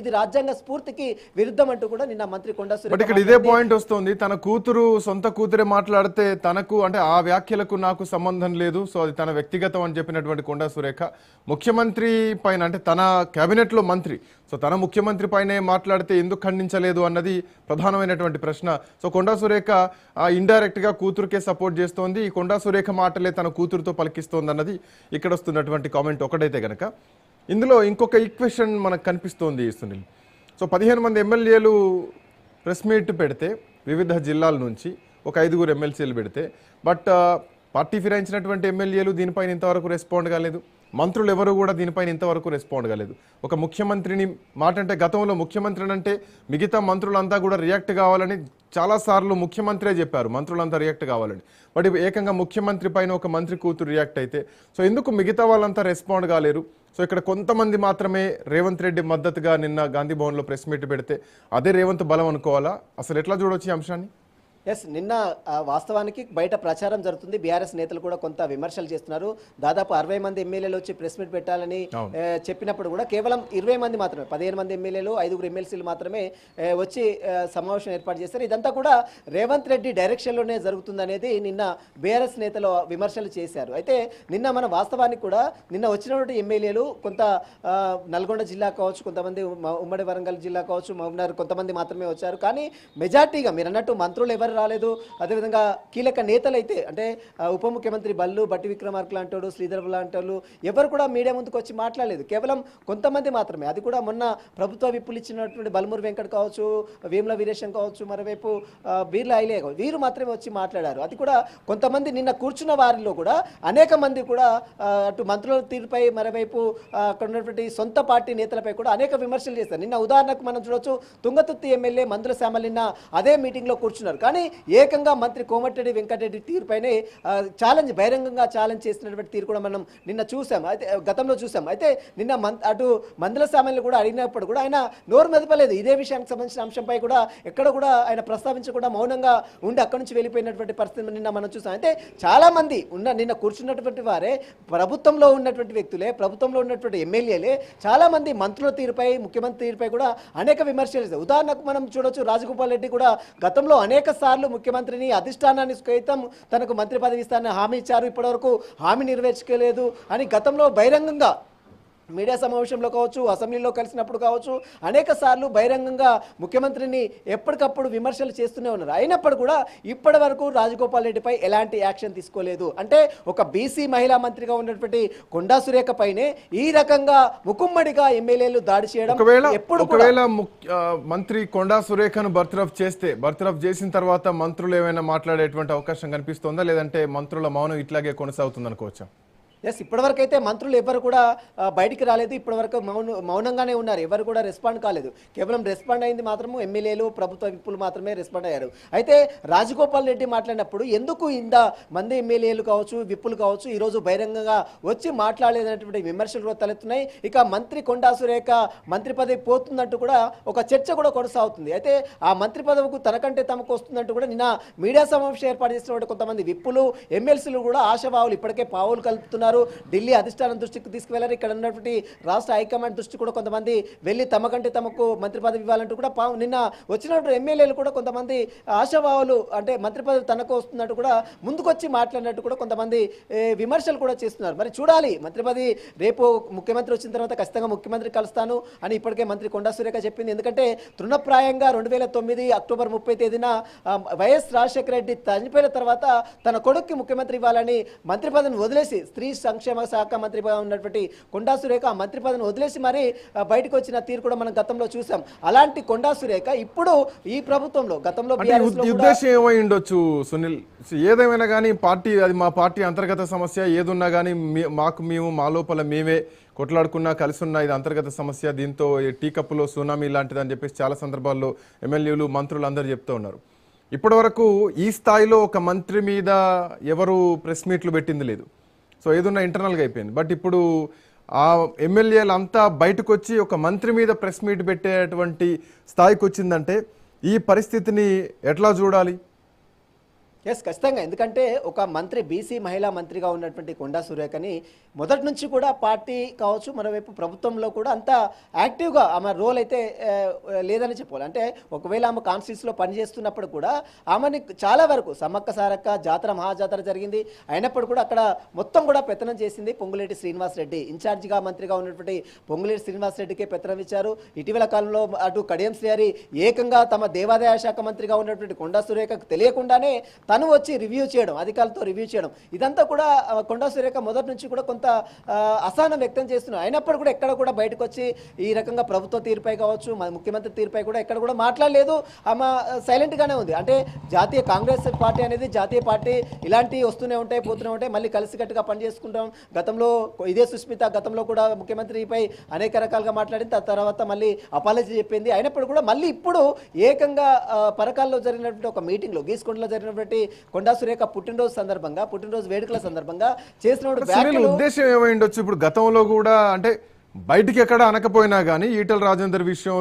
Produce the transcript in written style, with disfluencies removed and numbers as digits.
ఇది రాజ్యాంగ స్ఫూర్తికి విరుద్ధం అంటూ కూడా నిన్న మంత్రి కొండా సురేఖ బట్ ఇక్కడ ఇదే పాయింట్ వస్తుంది. తన కూతురు సొంత కూతురే మాట్లాడితే తనకు అంటే ఆ వ్యాఖ్యలకు నాకు సంబంధం లేదు, సో అది తన వ్యక్తిగతం అని చెప్పినటువంటి కొండా సురేఖ ముఖ్యమంత్రి పైన అంటే తన కేబినెట్ లో మంత్రి, సో తన ముఖ్యమంత్రి పైనే మాట్లాడితే ఎందుకు ఖండించలేదు అన్నది ప్రధానమైనటువంటి ప్రశ్న. సో కొండా సురేఖ ఇండైరెక్ట్ గా కూతురుకే సపోర్ట్ చేస్తోంది, ఈ కొండా సురేఖ మాటలే తన కూతురుతో పలికిస్తోంది అన్నది ఇక్కడ వస్తున్నటువంటి కామెంట్ ఒకటైతే గనక. ఇందులో ఇంకొక ఈక్వెషన్ మనకు కనిపిస్తోంది సునీల్. సో 15 మంది ఎమ్మెల్యేలు ప్రెస్ మీట్ పెడితే వివిధ జిల్లాల నుంచి ఒక 5గురు ఎమ్మెల్సీలు పెడితే, బట్ పార్టీ ఫిరాయించినటువంటి ఎమ్మెల్యేలు దీనిపైన ఇంతవరకు రెస్పాండ్ కాలేదు, మంత్రులు ఎవరు కూడా దీనిపైన ఇంతవరకు రెస్పాండ్ కాలేదు. ఒక ముఖ్యమంత్రిని మాట అంటే గతంలో ముఖ్యమంత్రిని అంటే మిగతా మంత్రులంతా కూడా రియాక్ట్ కావాలని చాలాసార్లు ముఖ్యమంత్రే చెప్పారు, మంత్రులంతా రియాక్ట్ కావాలని. బట్ ఏకంగా ముఖ్యమంత్రి పైన ఒక మంత్రి కూతురు రియాక్ట్ అయితే సో ఎందుకు మిగతా వాళ్ళంతా రెస్పాండ్ కాలేరు? సో ఇక్కడ కొంతమంది మాత్రమే రేవంత్ రెడ్డి మద్దతుగా నిన్న గాంధీ భవన్లో ప్రెస్ మీట్ పెడితే అదే రేవంత్ బలం అనుకోవాలా? అసలు ఎట్లా చూడొచ్చు ఈ అంశాన్ని? ఎస్, నిన్న వాస్తవానికి బయట ప్రచారం జరుగుతుంది, బీఆర్ఎస్ నేతలు కూడా కొంత విమర్శలు చేస్తున్నారు. దాదాపు 60 మంది ఎమ్మెల్యేలు వచ్చి ప్రెస్ మీట్ పెట్టాలని చెప్పినప్పుడు కూడా కేవలం 20 మంది మాత్రమే, 15 మంది ఎమ్మెల్యేలు 5గురు ఎమ్మెల్సీలు మాత్రమే వచ్చి సమావేశం ఏర్పాటు చేస్తారు. ఇదంతా కూడా రేవంత్ రెడ్డి డైరెక్షన్లోనే జరుగుతుందనేది నిన్న బీఆర్ఎస్ నేతలు విమర్శలు చేశారు. అయితే నిన్న మన వాస్తవానికి కూడా నిన్న వచ్చినటువంటి ఎమ్మెల్యేలు కొంత నల్గొండ జిల్లా కావచ్చు, కొంతమంది ఉమ్మడి వరంగల్ జిల్లా కావచ్చు, మహబూబ్నగర్ కొంతమంది మాత్రమే వచ్చారు. కానీ మెజార్టీగా మీరు అన్నట్టు మంత్రులు ఎవరు రాలేదు. అదేవిధంగా కీలక నేతలు అయితే అంటే ఉప ముఖ్యమంత్రి బల్లు, బట్టి విక్రమార్క లాంటి శ్రీధర్ లాంటి వాళ్ళు ఎవరు కూడా మీడియా ముందుకు వచ్చి మాట్లాడలేదు. కేవలం కొంతమంది మాత్రమే, అది కూడా మొన్న ప్రభుత్వ విప్పులు ఇచ్చినటువంటి బల్మూరి వెంకట్ కావచ్చు, వేముల వీరేశం కావచ్చు, మరోవైపు బీర్లా ఐలే వీరు మాత్రమే వచ్చి మాట్లాడారు. అది కూడా కొంతమంది నిన్న కూర్చున్న వారిలో కూడా అనేక మంది కూడా అటు మంత్రుల తీరుపై మరోవైపు అక్కడ ఉన్నటువంటి సొంత పార్టీ నేతలపై కూడా అనేక విమర్శలు చేస్తారు. నిన్న ఉదాహరణకు మనం చూడొచ్చు, తుంగతుర్తి ఎమ్మెల్యే మందుల శ్యామల్ నిన్న అదే మీటింగ్లో కూర్చున్నారు. కానీ ఏకంగా మంత్రి కోమటిరెడ్డి వెంకటరెడ్డి తీరుపైనే బహిరంగంగా ఛాలెంజ్ చేసినటువంటి తీరు కూడా మనం నిన్న చూసాం, అయితే గతంలో చూసాం. అయితే నిన్న అటు మందుల సామాన్లు కూడా అడిగినప్పుడు కూడా ఆయన నోరు మెదపలేదు. ఇదే విషయానికి సంబంధించిన అంశంపై కూడా ఎక్కడ కూడా ఆయన ప్రస్తావించకుండా మౌనంగా ఉండి అక్కడి నుంచి వెళ్ళిపోయినటువంటి పరిస్థితి నిన్న మనం చూసాం. అయితే చాలా మంది నిన్న కూర్చున్నటువంటి వారే ప్రభుత్వంలో ఉన్నటువంటి వ్యక్తులే, ప్రభుత్వంలో ఉన్నటువంటి ఎమ్మెల్యేలే, చాలా మంది మంత్రుల తీరుపై, ముఖ్యమంత్రి తీరుపై కూడా అనేక విమర్శలు చేశారు. ఉదాహరణకు మనం చూడొచ్చు, రాజగోపాల్ రెడ్డి కూడా గతంలో అనేక సార్లు ముఖ్యమంత్రిని అధిష్టానాన్ని సైతం తనకు మంత్రి పదవి ఇస్తానని హామీ ఇచ్చారు, ఇప్పటివరకు హామీ నెరవేర్చుకోలేదు అని గతంలో బహిరంగంగా మీడియా సమావేశంలో కావచ్చు, అసెంబ్లీలో కలిసినప్పుడు కావచ్చు అనేక సార్లు బహిరంగంగా ముఖ్యమంత్రిని ఎప్పటికప్పుడు విమర్శలు చేస్తూనే ఉన్నారు. అయినప్పుడు కూడా ఇప్పటి వరకు రాజగోపాల్ రెడ్డిపై ఎలాంటి యాక్షన్ తీసుకోలేదు. అంటే ఒక బీసీ మహిళా మంత్రిగా ఉన్నటువంటి కొండా సురేఖ పైనే ఈ రకంగా ముకుమ్మడిగా ఎమ్మెల్యేలు దాడి చేయడం, ఒకవేళ మంత్రి కొండా సురేఖను బర్తరఫ్ చేసిన తర్వాత మంత్రులు ఏమైనా మాట్లాడేటువంటి అవకాశం కనిపిస్తుందా, లేదంటే మంత్రుల మౌనం ఇట్లాగే కొనసాగుతుంది అనుకోవచ్చా? ఎస్, ఇప్పటివరకు అయితే మంత్రులు ఎవరు కూడా బయటికి రాలేదు, ఇప్పటివరకు మౌనంగానే ఉన్నారు, ఎవరు కూడా రెస్పాండ్ కాలేదు. కేవలం రెస్పాండ్ అయింది మాత్రము ఎమ్మెల్యేలు, ప్రభుత్వ విప్పులు మాత్రమే రెస్పాండ్ అయ్యారు. అయితే రాజగోపాల్ రెడ్డి మాట్లాడినప్పుడు ఎందుకు ఇంత మంది ఎమ్మెల్యేలు కావచ్చు, విప్పులు కావచ్చు ఈరోజు బహిరంగంగా వచ్చి మాట్లాడలేదనేటువంటి విమర్శలు కూడా తలెత్తున్నాయి. ఇక మంత్రి కొండా సురేఖ మంత్రి పదవి పోతుందంటూ కూడా ఒక చర్చ కూడా కొనసాగుతుంది. అయితే ఆ మంత్రి పదవికి తనకంటే తమకు వస్తుందంటూ కూడా నిన్న మీడియా సమావేశం ఏర్పాటు చేసినటువంటి కొంతమంది విప్పులు, ఎమ్మెల్సీలు కూడా ఆశావాహులు ఇప్పటికే పావులు కలుపుతున్నారు. ఢిల్లీ అధిష్టానం దృష్టికి తీసుకువెళ్లారు. ఇక్కడ ఉన్నటువంటి రాష్ట్ర హైకమాండ్ దృష్టి కూడా కొంతమంది వెళ్ళి తమకంటే తమకు మంత్రి పదవి ఇవ్వాలంటూ కూడా నిన్న వచ్చినటువంటి ఎమ్మెల్యేలు కూడా కొంతమంది ఆశావాహులు అంటే మంత్రి పదవి తనకు వస్తున్నట్టు కూడా ముందుకొచ్చి మాట్లాడినట్టు కూడా కొంతమంది విమర్శలు కూడా చేస్తున్నారు. మరి చూడాలి, మంత్రి పదవి రేపు ముఖ్యమంత్రి వచ్చిన తర్వాత ఖచ్చితంగా ముఖ్యమంత్రి కలుస్తాను అని ఇప్పటికే మంత్రి కొండా సురేఖ చెప్పింది. ఎందుకంటే తృణప్రాయంగా 2009 అక్టోబర్ 30 తేదీన వైఎస్ రాజశేఖర రెడ్డి చనిపోయిన తర్వాత తన కొడుక్కి ముఖ్యమంత్రి ఇవ్వాలని మంత్రి పదవిని వదిలేసి స్త్రీ సంక్షేమ శాఖ మంత్రిగా ఉన్నటువంటి కొండా సురేఖ మంత్రి పదవిని వదిలేసి మరి బయటకు వచ్చిన తీరు కూడా మనం గతంలో చూసాం. అలాంటి కొండా సురేఖ ఇప్పుడు ఈ ప్రభుత్వంలో గతంలో ఉద్దేశం ఏమై ఉండొచ్చు సునీల్? ఏదేమైనా కానీ పార్టీ, అది మా పార్టీ అంతర్గత సమస్య, ఏదున్నా కానీ మేము మా లోపల మేమే కొట్లాడుకున్నా కలిసి ఉన్న ఇది అంతర్గత సమస్య, దీంతో టీ కప్పులో సునామీ లాంటిది అని చెప్పేసి చాలా సందర్భాల్లో ఎమ్మెల్యేలు, మంత్రులు అందరూ చెప్తూ ఉన్నారు. ఇప్పటి వరకు ఈ స్థాయిలో ఒక మంత్రి మీద ఎవరు ప్రెస్ మీట్లు పెట్టింది లేదు, సో ఏదున్నా ఇంటర్నల్గా అయిపోయింది. బట్ ఇప్పుడు ఆ ఎమ్మెల్యేలు అంతా బయటకు వచ్చి ఒక మంత్రి మీద ప్రెస్ మీట్ పెట్టేటువంటి స్థాయికి వచ్చిందంటే ఈ పరిస్థితిని ఎట్లా చూడాలి? ఎస్ ఖచ్చితంగా. ఎందుకంటే ఒక మంత్రి బీసీ మహిళా మంత్రిగా ఉన్నటువంటి కొండా సురేఖని మొదటి నుంచి కూడా పార్టీ కావచ్చు, మరోవైపు ప్రభుత్వంలో కూడా అంత యాక్టివ్గా ఆమె రోల్ అయితే లేదని చెప్పాలి. అంటే ఒకవేళ ఆమె కాన్స్టిట్యూన్సీలో పనిచేస్తున్నప్పుడు కూడా ఆమెని చాలా వరకు సమ్మక్క సారక్క జాతర మహాజాతర జరిగింది, అయినప్పుడు కూడా అక్కడ మొత్తం కూడా పెత్తనం చేసింది పొంగులేటి శ్రీనివాసరెడ్డి. ఇన్ఛార్జిగా మంత్రిగా ఉన్నటువంటి పొంగులేటి శ్రీనివాసరెడ్డికే పెత్తనం ఇచ్చారు. ఇటీవల కాలంలో అటు కడియం శ్రీహరి ఏకంగా తమ దేవాదాయ శాఖ మంత్రిగా ఉన్నటువంటి కొండా సురేఖకు తెలియకుండానే తను వచ్చి రివ్యూ చేయడం, అధికారులతో రివ్యూ చేయడం, ఇదంతా కూడా కొండా సురేఖ మొదటి నుంచి కూడా కొంత అసహనం వ్యక్తం చేస్తున్నారు. అయినప్పుడు కూడా ఎక్కడ కూడా బయటకు వచ్చి ఈ రకంగా ప్రభుత్వ తీరుపై కావచ్చు, ముఖ్యమంత్రి తీరుపై కూడా ఎక్కడ కూడా మాట్లాడలేదు. ఆమె సైలెంట్గానే ఉంది. అంటే జాతీయ కాంగ్రెస్ పార్టీ అనేది జాతీయ పార్టీ, ఇలాంటివి వస్తూనే ఉంటాయి, పోతూనే ఉంటాయి, మళ్ళీ కలిసికట్టుగా పనిచేసుకుంటాం. గతంలో ఇదే సుస్మిత గతంలో కూడా ముఖ్యమంత్రిపై అనేక రకాలుగా మాట్లాడింది, ఆ తర్వాత మళ్ళీ అపాలజీ చెప్పింది. అయినప్పుడు కూడా మళ్ళీ ఇప్పుడు ఏకంగా పరకాల్లో జరిగినటువంటి ఒక మీటింగ్లో, గీసుకొండలో జరిగినటువంటి కొండా సురేఖ పుట్టినరోజు వేడుకల సందర్భంగా చేసినప్పుడు సునీల్ ఉద్దేశం ఏమైండొచ్చు? ఇప్పుడు గతంలో కూడా అంటే బయటికి ఎక్కడ అనకపోయినా కానీ ఈటల రాజేందర్ విషయంలో